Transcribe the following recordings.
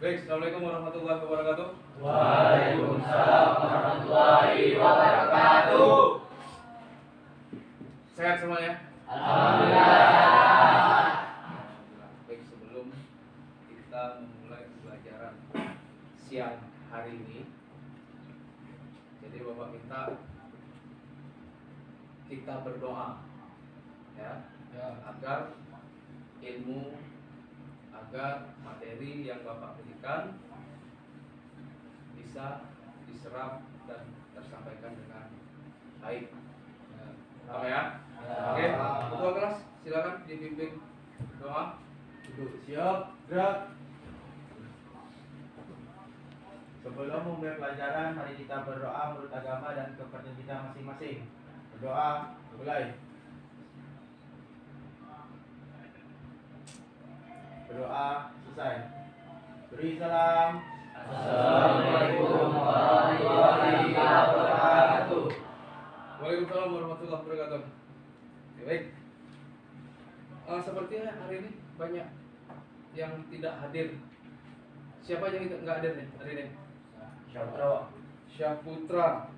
Baik, Assalamualaikum warahmatullahi wabarakatuh. Waalaikumsalam warahmatullahi wabarakatuh. Sehat semuanya? Alhamdulillah. Baik, sebelum kita memulai pembelajaran siang hari ini, jadi Bapak minta kita berdoa ya, agar ilmu, agar materi yang Bapak berikan bisa diserap dan tersampaikan dengan baik. Apa ya? Oke, ketua kelas silakan dipimpin doa. Duduk siap, gerak. Sebelum memulai pelajaran, mari kita berdoa menurut agama dan kepercayaan kita masing-masing. Berdoa, mulai. Berdoa, selesai. Beri salam. Assalamualaikum warahmatullahi wabarakatuh. Waalaikumsalam warahmatullahi wabarakatuh. Oke, baik. Sepertinya hari ini banyak yang tidak hadir. Siapa yang nggak hadir nih hari ini? Syabro. Syahputra,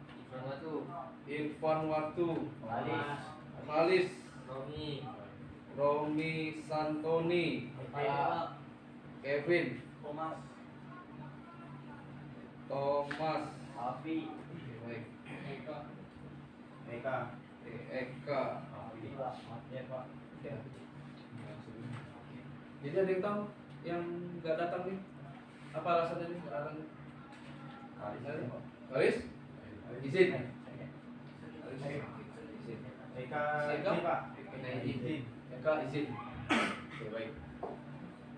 Irfan Watu, Khalis, Romi Santoni, Kevin, Thomas, Afi. baik, Eka. Eka. Ya, Pak. Ya. Jadi ada yang tahu yang nggak datang nih? Apa alasannya nih nggak datang? Khalis? Izin. Izin. Eka, Eka? ini, Pak. Izin. Eka izin. Oke, baik.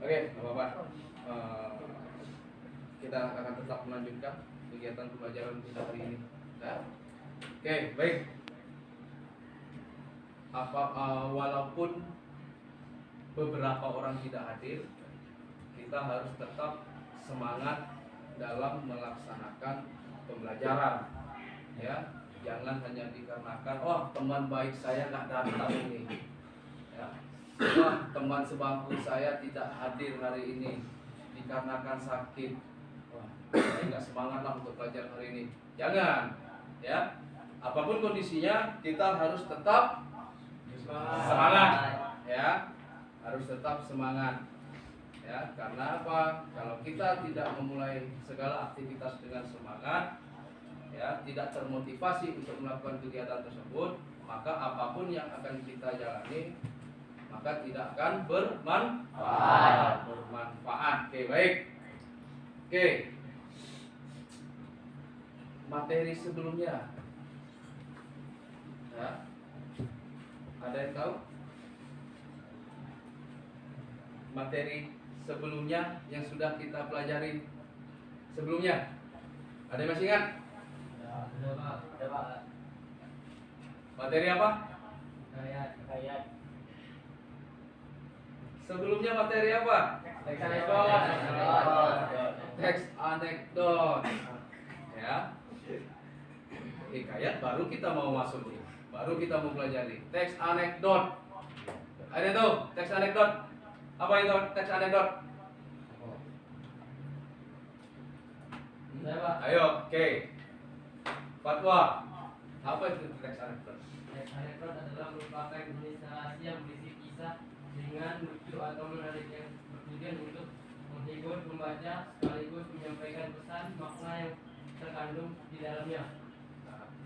Oke, nggak apa-apa. Kita akan tetap melanjutkan kegiatan pembelajaran kita hari ini. Nah, oke, baik. Walaupun beberapa orang tidak hadir, kita harus tetap semangat dalam melaksanakan pembelajaran. Ya, jangan hanya dikarenakan teman baik saya nggak datang ini. Ya, teman sebangku saya tidak hadir hari ini dikarenakan sakit. Saya nggak semangat lah untuk belajar hari ini. Jangan, ya. Apapun kondisinya, kita harus tetap semangat, ya. Harus tetap semangat, ya. Karena apa? Kalau kita tidak memulai segala aktivitas dengan semangat, ya, tidak termotivasi untuk melakukan kegiatan tersebut, maka apapun yang akan kita jalani, maka tidak akan bermanfaat. Oke, baik. Oke. Materi sebelumnya, ya, ada yang tahu? Materi sebelumnya yang sudah kita pelajari sebelumnya, ada yang masih ingat? Materi apa? Sebelumnya materi apa? Teks anekdot. Ya. Hikayat baru kita mau masuk nih. Baru kita mau pelajari teks anekdot. Ada tuh teks anekdot. Apa itu teks anekdot? Ayo, oke. Fatwa. Apa itu teks anekdot? Teks anekdot adalah merupakan jenis narasi yang berisi kisah dengan lucu atau menarik yang bertujuan untuk menghibur pembaca sekaligus menyampaikan pesan makna yang terkandung di dalamnya.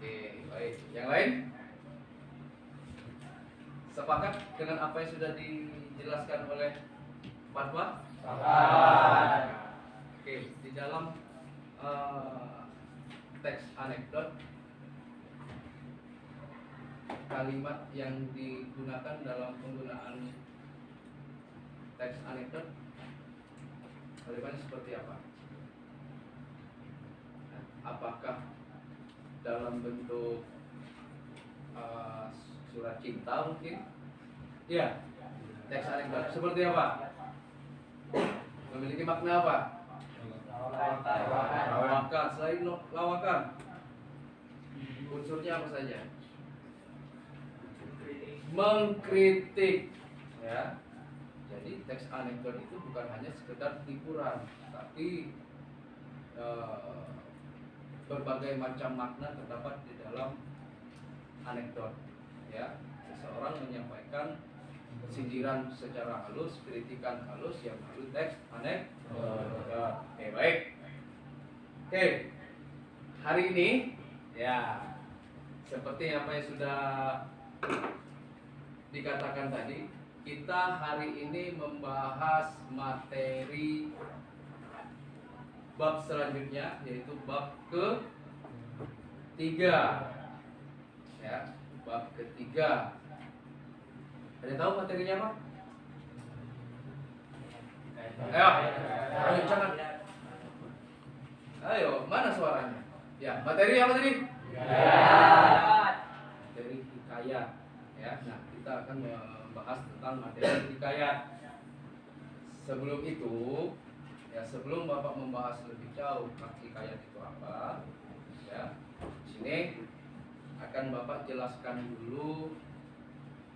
Oke, baik. Yang lain? Sepakat dengan apa yang sudah dijelaskan oleh Fatwa? Sepakat. Oke, di dalam teks anekdot, kalimat yang digunakan dalam penggunaan teks anekdot, kalimatnya seperti apa? Apakah dalam bentuk surat cinta mungkin? Iya. Teks anekdot seperti apa? Memiliki makna apa? Lawakan. Selain lawakan, unsurnya apa saja? Mengkritik, ya. Jadi teks anekdot itu bukan hanya sekedar hiburan, tapi berbagai macam makna terdapat di dalam anekdot. Ya, seseorang menyampaikan sindiran secara halus, kritikan halus yang melalui teks anekdot. Oke, baik. Oke, hari ini ya seperti apa yang sudah dikatakan tadi, kita hari ini membahas materi bab selanjutnya, yaitu bab ketiga. Ya, bab ketiga. Ada tahu materinya apa? Ayo, jangan. Ayo, mana suaranya? Ya, materi apa tadi? Materi hikayat. Ya, nah kita akan membahas tentang materi hikayat. Sebelum itu, ya sebelum Bapak membahas lebih jauh hikayat itu apa, ya, di sini akan Bapak jelaskan dulu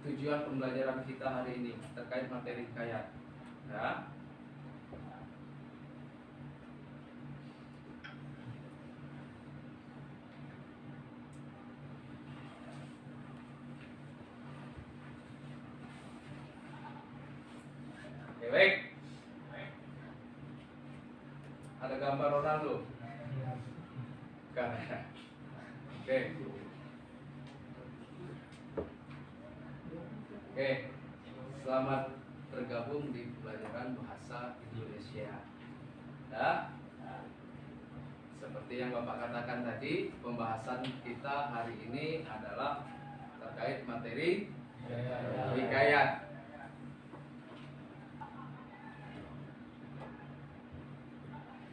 tujuan pembelajaran kita hari ini terkait materi hikayat. Ya. Oke, baik. Ada gambar Ronaldo? Bukan. Oke. Oke, selamat tergabung di pelajaran bahasa Indonesia. Ya, seperti yang Bapak katakan tadi, pembahasan kita hari ini adalah terkait materi hikayat.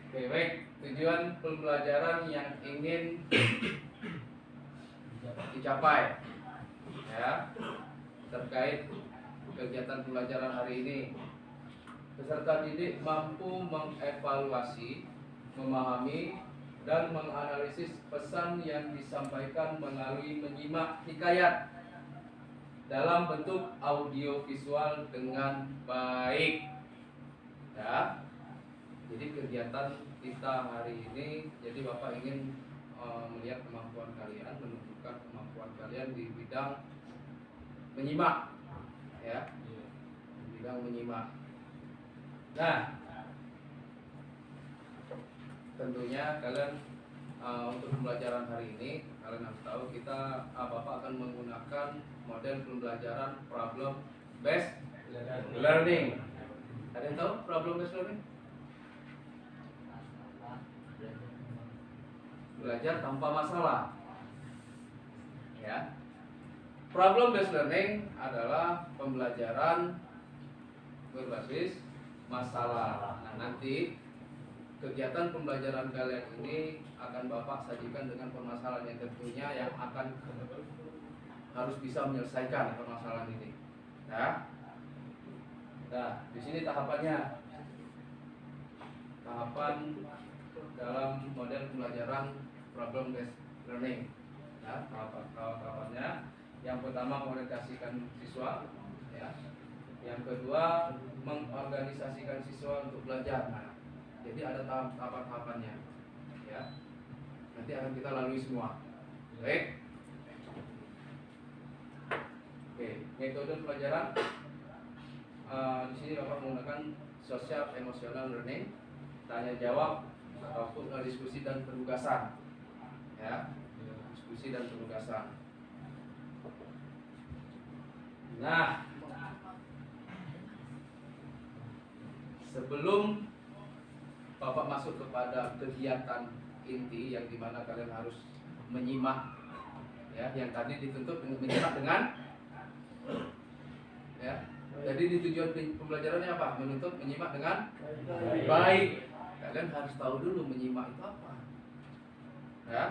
Oke, baik. Tujuan pembelajaran yang ingin dicapai, ya, terkait kegiatan pembelajaran hari ini, peserta didik mampu mengevaluasi, memahami, dan menganalisis pesan yang disampaikan melalui menyimak hikayat dalam bentuk audio visual dengan baik. Ya, jadi kegiatan kita hari ini, jadi Bapak ingin melihat kemampuan kalian, menunjukkan kemampuan kalian di bidang menyimak, ya, bidang menyimak. Nah, tentunya kalian untuk pembelajaran hari ini kalian harus tahu kita Bapak akan menggunakan model pembelajaran problem based learning. Ada yang tahu problem based learning? Belajar tanpa masalah. Ya. Problem based learning adalah pembelajaran berbasis masalah. Nah, nanti kegiatan pembelajaran kalian ini akan Bapak sajikan dengan permasalahan yang tentunya yang akan harus bisa menyelesaikan permasalahan ini. Nah, di sini tahapannya. Tahapan dalam model pembelajaran problem based learning. Nah, tahapannya yang pertama mengorientasikan siswa, ya. Yang kedua mengorganisasikan siswa untuk belajar. Nah, jadi ada tahapan-tahapannya, ya. Nanti akan kita lalui semua. Baik. Oke, metode pelajaran di sini Bapak menggunakan social emotional learning, tanya jawab ataupun diskusi dan penugasan. Ya, diskusi dan penugasan. Nah, sebelum Bapak masuk kepada kegiatan inti yang dimana kalian harus menyimak, ya, yang tadi dituntut menyimak dengan, ya, jadi di tujuan pembelajarannya apa? Menuntut menyimak dengan baik. Kalian harus tahu dulu menyimak itu apa, ya.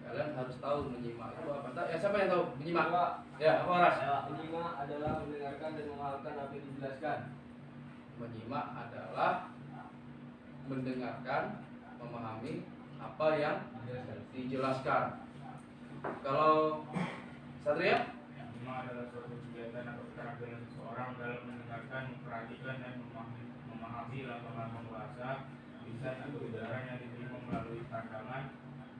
Kalian harus tahu menyimak itu apa. Ya, siapa yang tahu menyimak? Ya, apa Ras? Menyimak adalah mendengarkan dan mengamalkan apa yang dijelaskan. Menyimak adalah mendengarkan, memahami apa yang dijelaskan. Kalau Satria? Menyimak adalah suatu kegiatan atau keterampilan seseorang orang dalam mendengarkan, memperhatikan dan memahami langkah-langkah bahasa, lisan atau ujaran yang diterima melalui pandangan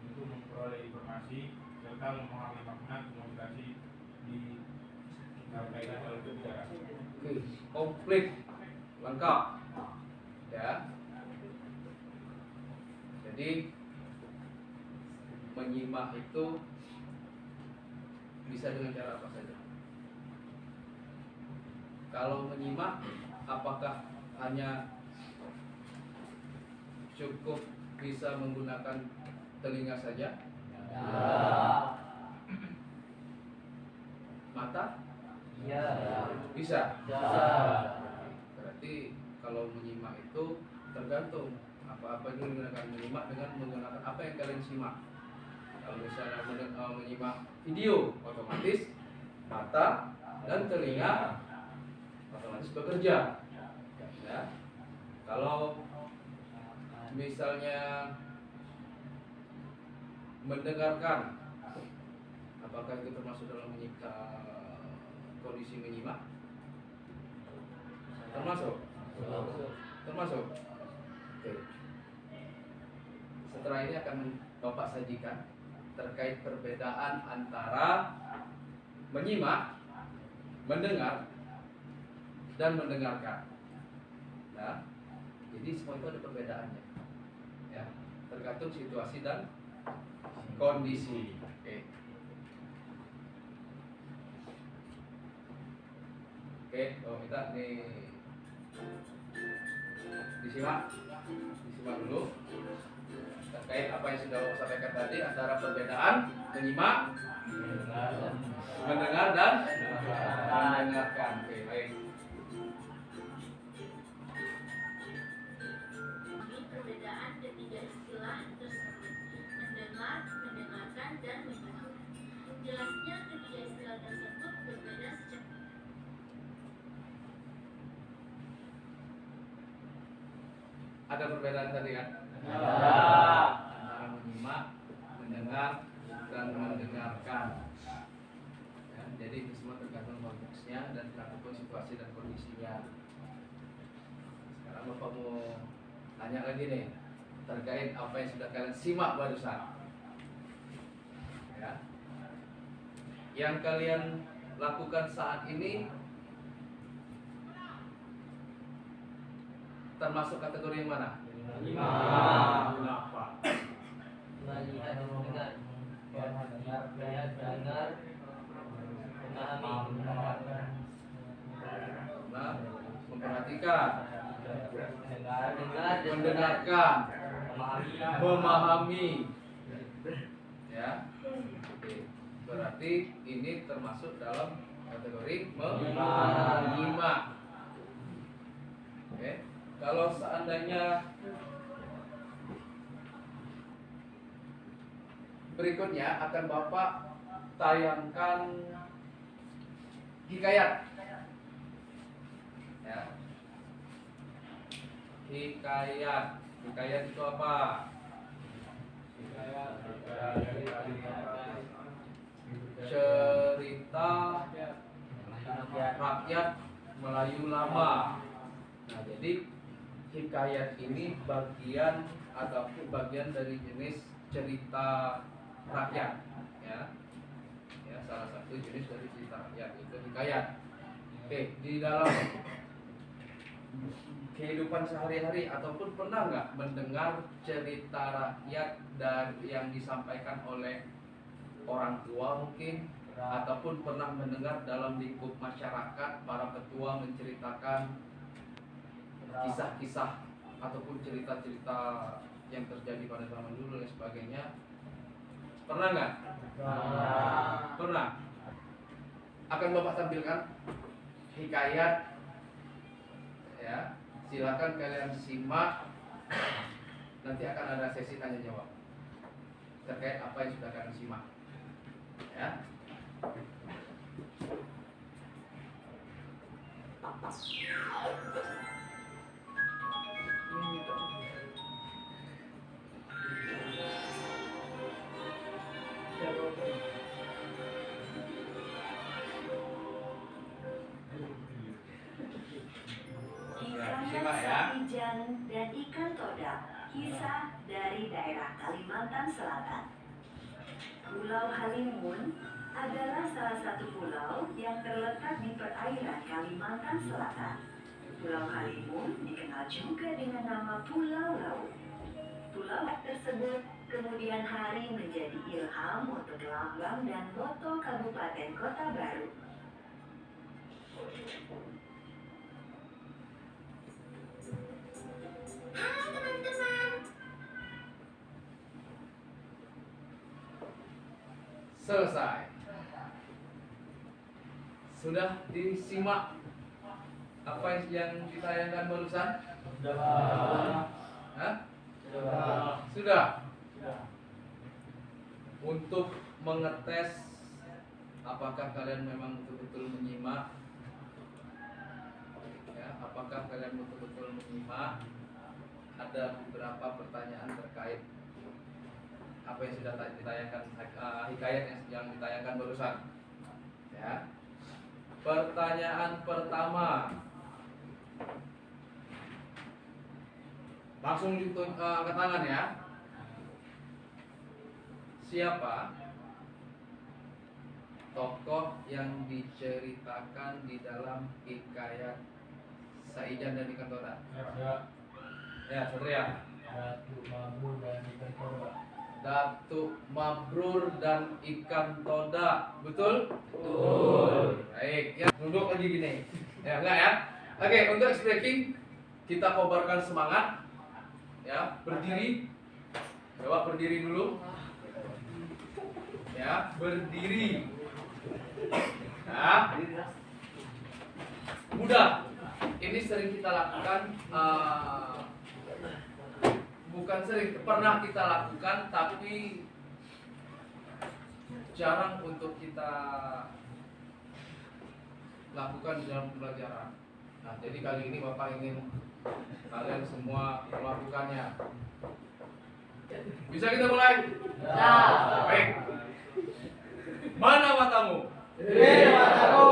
untuk memperoleh informasi serta memahami makna komunikasi disampaikan oleh pembicara. Oke, komplit, lengkap, ya. Jadi menyimak itu bisa dengan cara apa saja. Kalau menyimak, apakah hanya cukup bisa menggunakan telinga saja? Mata? Ya. Bisa. Ya. Berarti kalau menyimak itu tergantung apa-apa itu menggunakan menyimak dengan menggunakan apa yang kalian simak. Kalau misalnya menyimak video, otomatis mata dan telinga otomatis bekerja. Ya. Kalau misalnya mendengarkan, apakah itu termasuk dalam kondisi menyimak? Termasuk. Oke. Setelah ini akan Bapak sajikan terkait perbedaan antara menyimak, mendengar, dan mendengarkan. Nah, jadi semua itu ada perbedaannya, ya, tergantung situasi dan kondisi. Oke, kita nih disimak dulu terkait apa yang sudah Bapak sampaikan tadi antara perbedaan menyimak, mendengar dan mendengarkan. Oke, baik. Perbedaan ketiga istilah tersebut, mendengar, mendengarkan, dan menyimak. Jelasnya ketiga istilah tersebut berbeda secara Ada perbedaan tadi kan? Ada. Antara menyimak, mendengar, dan mendengarkan. Ya, jadi itu semua tergantung konteksnya dan tergantung situasi dan kondisinya. Sekarang Bapak mau tanya lagi nih terkait apa yang sudah kalian simak barusan. Ya. Yang kalian lakukan saat ini termasuk kategori yang mana? Kenapa? Melihat, mendengar, Nah, memperhatikan, mendengar, mendengarkan, memahami. Ya. Oke. Berarti ini termasuk dalam kategori menyimak. Oke. Kalau seandainya berikutnya akan Bapak tayangkan hikayat. Ya. Hikayat itu apa? Cerita rakyat Melayu lama. Nah, jadi hikayat ini bagian dari jenis cerita rakyat, ya. Ya, salah satu jenis dari cerita rakyat itu hikayat. Oke, di dalam kehidupan sehari-hari ataupun pernah nggak mendengar cerita rakyat dari yang disampaikan oleh orang tua mungkin, ataupun pernah mendengar dalam lingkup masyarakat para ketua menceritakan kisah-kisah ataupun cerita-cerita yang terjadi pada zaman dulu dan sebagainya? Pernah nggak? Pernah. Akan Bapak tampilkan hikayat, ya. Silakan kalian simak. Nanti akan ada sesi tanya jawab terkait apa yang sudah kalian simak, ya. disimak ya. Sapijan dan ikan toda, kisah dari daerah Kalimantan Selatan. Pulau Halimun adalah salah satu pulau yang terletak di perairan Kalimantan Selatan. Pulau Halimun dikenal juga dengan nama Pulau Laut. Pulau tersebut kemudian hari menjadi ilham untuk lambang dan moto Kabupaten Kota Baru. Halo teman-teman. Selesai. Sudah disimak apa yang ditayangkan barusan? Hah? Sudah. Untuk mengetes apakah kalian memang betul-betul menyimak, ya, apakah kalian betul-betul menyimak, ada beberapa pertanyaan terkait apa yang sudah ditayangkan, hikayat yang ditayangkan barusan. Ya. Pertanyaan pertama, langsung angkat tangan ya. Siapa tokoh yang diceritakan di dalam hikayat Saijan dan Ikan Toda? Ya, Satria. Datuk Mabrur dan ikan toda. Datuk Mabrur dan Ikan Toda. Betul? Betul. Baik, ya duduk lagi gini. Ya, enggak ya? Oke, untuk speaking kita kobarkan semangat. Ya, berdiri. Coba berdiri dulu. Ya, berdiri. Nah, mudah. Ini sering kita lakukan, bukan sering, pernah kita lakukan, tapi jarang untuk kita lakukan dalam pembelajaran. Nah, jadi kali ini Bapak ingin kalian semua melakukannya. Bisa kita mulai? Ya. Baik. Mana matamu? Ini mataku.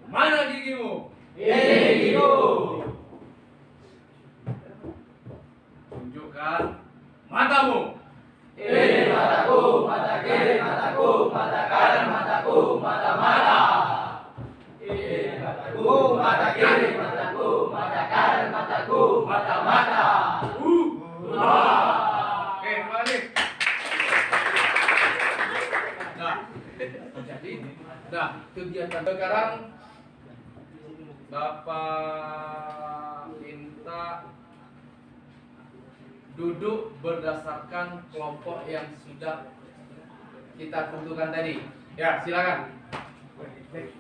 Mana gigimu? Ini gigiku. Tunjukkan matamu. Ini mataku, mata kiri mataku, mata kanan mataku, mata-mata. Ini mataku, mata kiri mataku, mata kanan mataku, mata-mata. Oke, balik. Nah, jadi, kegiatan sekarang Bapak minta duduk berdasarkan kelompok yang sudah kita tentukan tadi. Ya, silakan. Oke.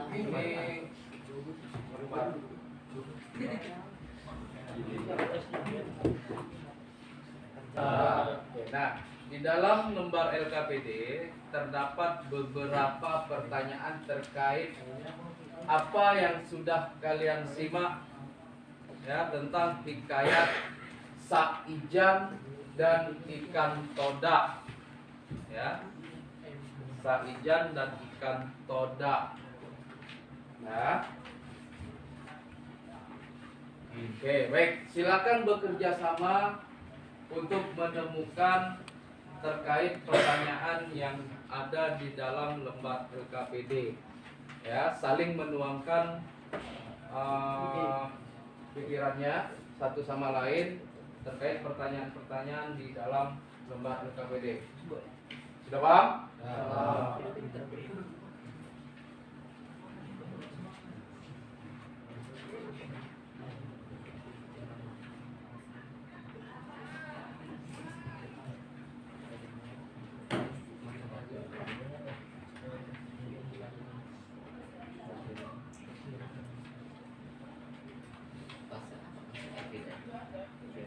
Ini nah, di dalam lembar LKPD terdapat beberapa pertanyaan terkait apa yang sudah kalian simak ya tentang hikayat Saijan dan Ikan Toda. Ya. Saijan dan Ikan Toda. Nah. Oke, baik. Silakan bekerja sama untuk menemukan terkait pertanyaan yang ada di dalam lembar LKPD. Ya, saling menuangkan pikirannya satu sama lain terkait pertanyaan-pertanyaan di dalam lembar LKPD. Sudah paham?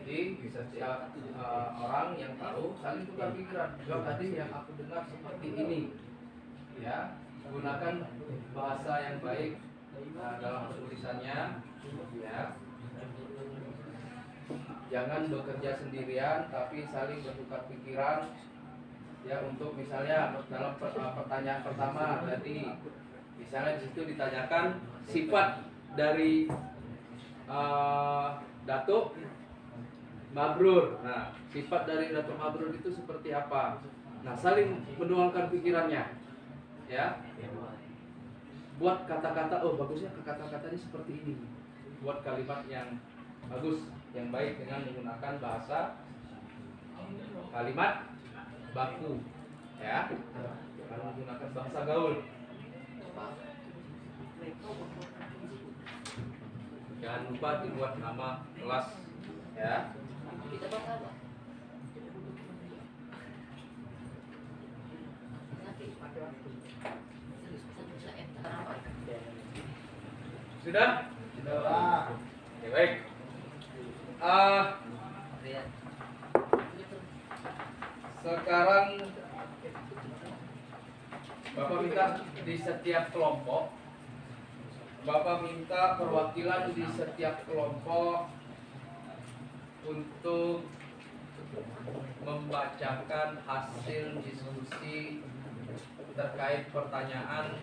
Jadi bisa orang yang tahu saling tukar pikiran. Jawab tadi yang aku dengar seperti ini. Ya, gunakan bahasa yang baik dalam tulisannya, ya. Jangan bekerja sendirian, tapi saling bertukar pikiran. Ya, untuk misalnya dalam pertanyaan pertama tadi, misalnya di situ ditanyakan sifat dari Datuk Mabrur. Nah, sifat dari Datuk Mabrur itu seperti apa? Nah, saling menuangkan pikirannya, ya. Buat kata-kata, oh bagusnya kata-katanya seperti ini. Buat kalimat yang bagus, yang baik dengan menggunakan bahasa kalimat baku, ya. Jangan menggunakan bahasa gaul. Jangan lupa dibuat nama kelas, ya. Sudah? Oke, baik. Sekarang Bapak minta di setiap kelompok, Bapak minta perwakilan di setiap kelompok untuk membacakan hasil diskusi terkait pertanyaan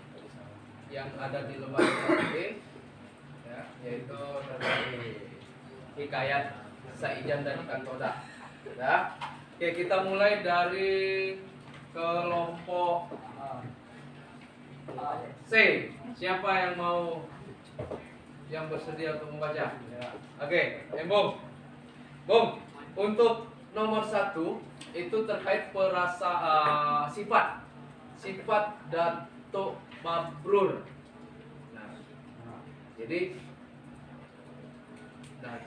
yang ada di lembar ini, ya, yaitu terkait hikayat Saijan dan Ikan Toda. Ya. Oke, kita mulai dari kelompok C. Siapa yang bersedia untuk membaca? Oke, Bung. Bung, untuk nomor 1 itu terkait sifat Datuk Mabrur. Jadi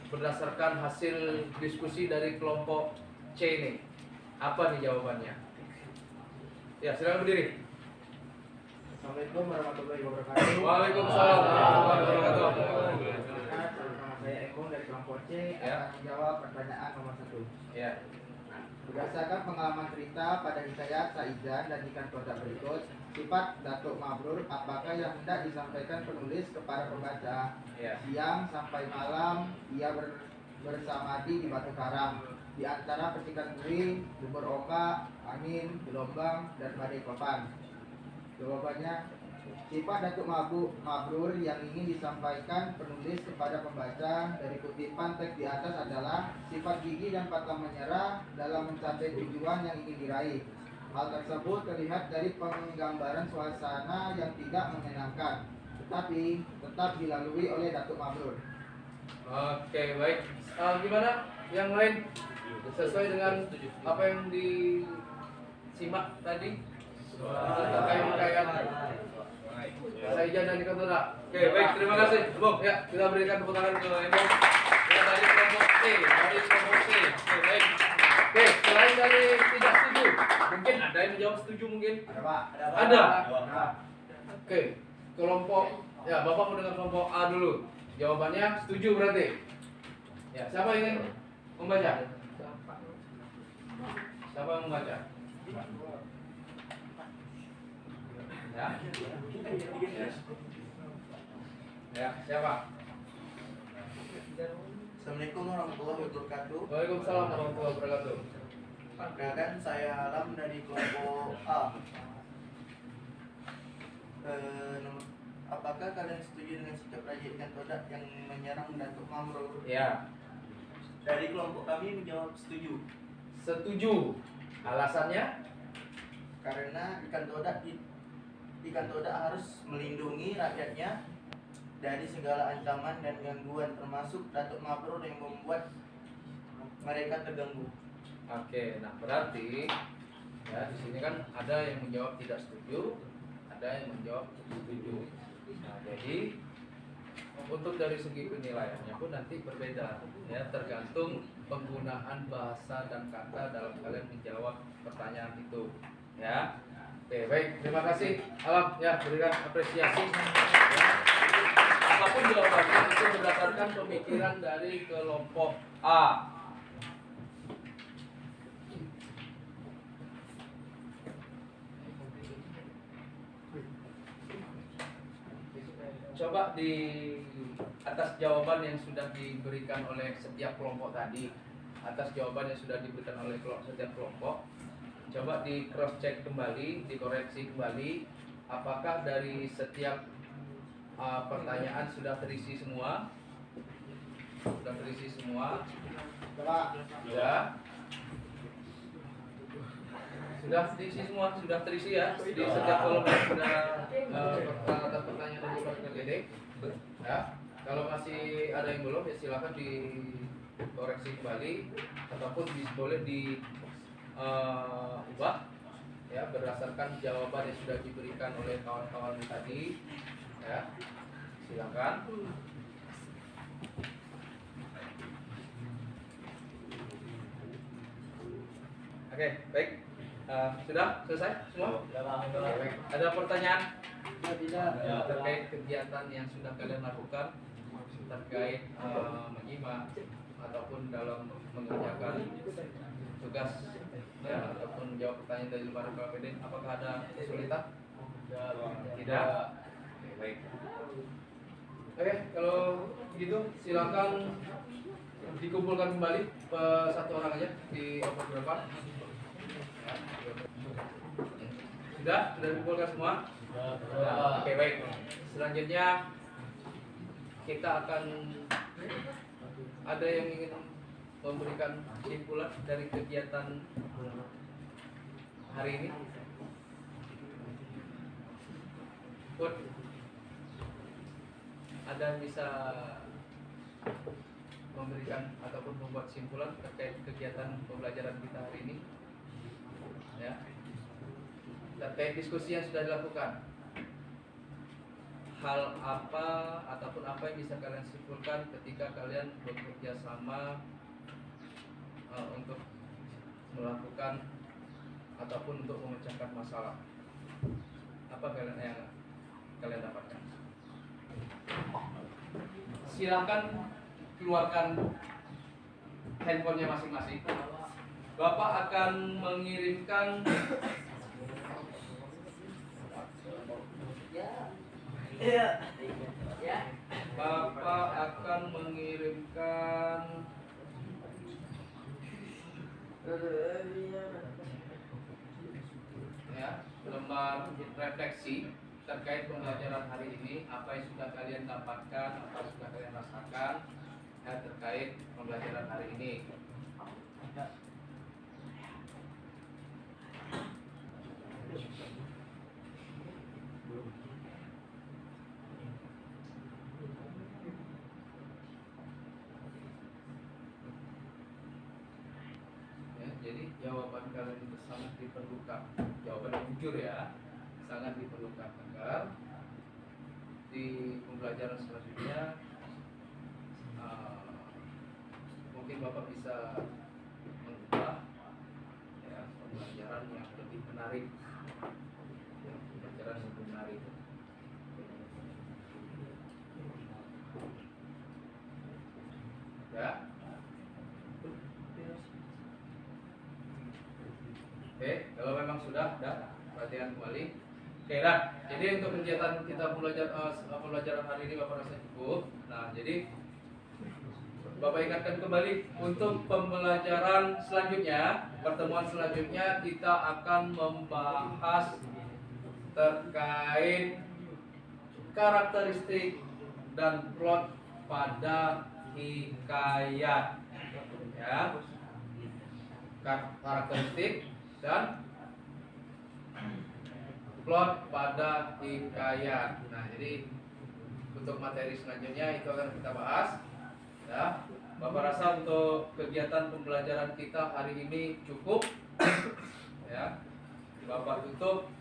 berdasarkan hasil diskusi dari kelompok C ini, apa nih jawabannya? Ya, silakan berdiri. Assalamualaikum warahmatullahi wabarakatuh. Waalaikumsalam warahmatullahi wabarakatuh. Nama saya Eko dari kelompok C Ya. akan menjawab pertanyaan nomor 1. Ya. Berdasarkan pengalaman cerita pada hikayat Saijan dan Ikan Toda berikut, sifat Datuk Mabrur apakah yang hendak disampaikan penulis kepada pembaca? Ya. Siang sampai malam ia bersamadi di batu karang, di antara percikan bui, debur ombak, angin, gelombang, dan badai papan. Jawabannya, sifat Datuk Mabrur yang ingin disampaikan penulis kepada pembaca dari kutipan teks di atas adalah sifat gigih dan pantang menyerah dalam mencapai tujuan yang ingin diraih. Hal tersebut terlihat dari penggambaran suasana yang tidak menyenangkan, tetapi tetap dilalui oleh Datuk Mabrur. Oke, baik. Gimana yang lain? Sesuai dengan apa yang disimak tadi? Terkait hikayat Saijan dan Ikan Toda. Oke, baik, terima kasih, Bung. Ya, kita berikan tepuk tangan ke Bung. Ya, dari kelompok C, Oke, baik. Oke, selain dari tidak setuju, mungkin ada yang menjawab setuju mungkin? Ada Pak? Ada. Oke, kelompok, ya Bapak mau dengan kelompok A dulu. Jawabannya setuju berarti. Ya, siapa yang ingin membaca? Siapa yang membaca? Ya. Ya, siapa? Assalamualaikum warahmatullahi wabarakatuh. Waalaikumsalam warahmatullahi wabarakatuh. Perkenalkan, saya Alam dari kelompok A. Apakah kalian setuju dengan sikap Raja Ikan Toda yang menyerang Datuk Mabrur? Ya, Dari kelompok kami menjawab setuju. setuju. Alasannya? Karena Ikan Toda harus melindungi rakyatnya dari segala ancaman dan gangguan, termasuk Datuk Mabrur yang membuat mereka terganggu. Oke, nah berarti ya di sini kan ada yang menjawab tidak setuju, ada yang menjawab setuju. Nah, jadi untuk dari segi penilaiannya pun nanti berbeda, ya tergantung penggunaan bahasa dan kata dalam kalian menjawab pertanyaan itu, ya. Oke, baik, terima kasih Alam, ya berikan apresiasi. Ya. Apapun jawabannya itu berdasarkan pemikiran dari kelompok A. C. coba di atas jawaban yang sudah diberikan oleh setiap kelompok tadi, atas jawaban yang sudah diberikan oleh setiap kelompok, coba di cross check kembali, dikoreksi kembali, apakah dari setiap pertanyaan sudah terisi semua? Sudah terisi semua? Sudah terisi semua, sudah terisi ya di setiap kolom yang sudah pertanyaan dari Pak Gede. Ya, kalau masih ada yang belum ya silakan dikoreksi kembali ataupun boleh diubah ya berdasarkan jawaban yang sudah diberikan oleh kawan-kawan tadi. Ya, silakan. Oke, baik. Sudah selesai semua? Baik. Ada pertanyaan? Terkait kegiatan yang sudah kalian lakukan terkait menyimak ataupun dalam mengerjakan tugas ya, ataupun jawab pertanyaan dari para KPD, apakah ada kesulitan? Tidak. Oke, baik. Oke, kalau begitu silakan dikumpulkan kembali satu orang aja di open berapa? Sudah dikumpulkan semua? Oke, baik. Selanjutnya kita akan ada yang ingin memberikan kesimpulan dari kegiatan hari ini. Put, ada yang bisa memberikan ataupun membuat kesimpulan terkait kegiatan pembelajaran kita hari ini? Ya, terkait diskusi yang sudah dilakukan, hal apa ataupun apa yang bisa kalian simpulkan ketika kalian bekerja sama untuk melakukan ataupun untuk memecahkan masalah? Apa yang kalian dapatkan? Silakan keluarkan handphonenya masing-masing. Bapak akan mengirimkan Bapak akan mengirimkan ya, lembar refleksi terkait pembelajaran hari ini, apa yang sudah kalian dapatkan, apa yang sudah kalian rasakan ya, terkait pembelajaran hari ini. Ya, jadi jawaban kalian itu sangat diperlukan, jawaban yang jujur ya, sangat diperlukan agar di pembelajaran selanjutnya mungkin Bapak bisa mengubah ya, pembelajaran yang lebih menarik, ya, pembelajaran yang lebih menarik. Ya. Oke, kalau memang sudah perhatian kembali. Oke, dah. Jadi untuk kegiatan kita pembelajaran hari ini Bapak rasa cukup. Nah, jadi Bapak ingatkan kembali untuk pembelajaran selanjutnya, pertemuan selanjutnya kita akan membahas terkait karakteristik dan plot pada hikayat. Ya. Karakteristik dan plot pada hikayat. Nah, jadi untuk materi selanjutnya itu akan kita bahas. Ya, Bapak rasa untuk kegiatan pembelajaran kita hari ini cukup. Ya, Bapak tutup.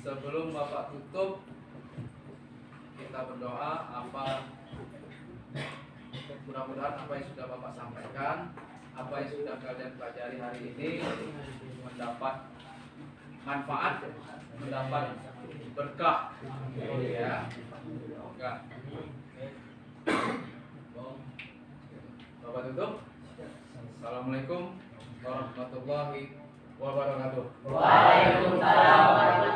Sebelum Bapak tutup, kita berdoa mudah-mudahan apa yang sudah Bapak sampaikan, apa yang sudah kalian pelajari hari ini mendapat manfaat, mendapat berkah. Ya, berkah. Bapak tutup. Assalamualaikum warahmatullahi wabarakatuh. Waalaikumsalam warahmatullahi wabarakatuh.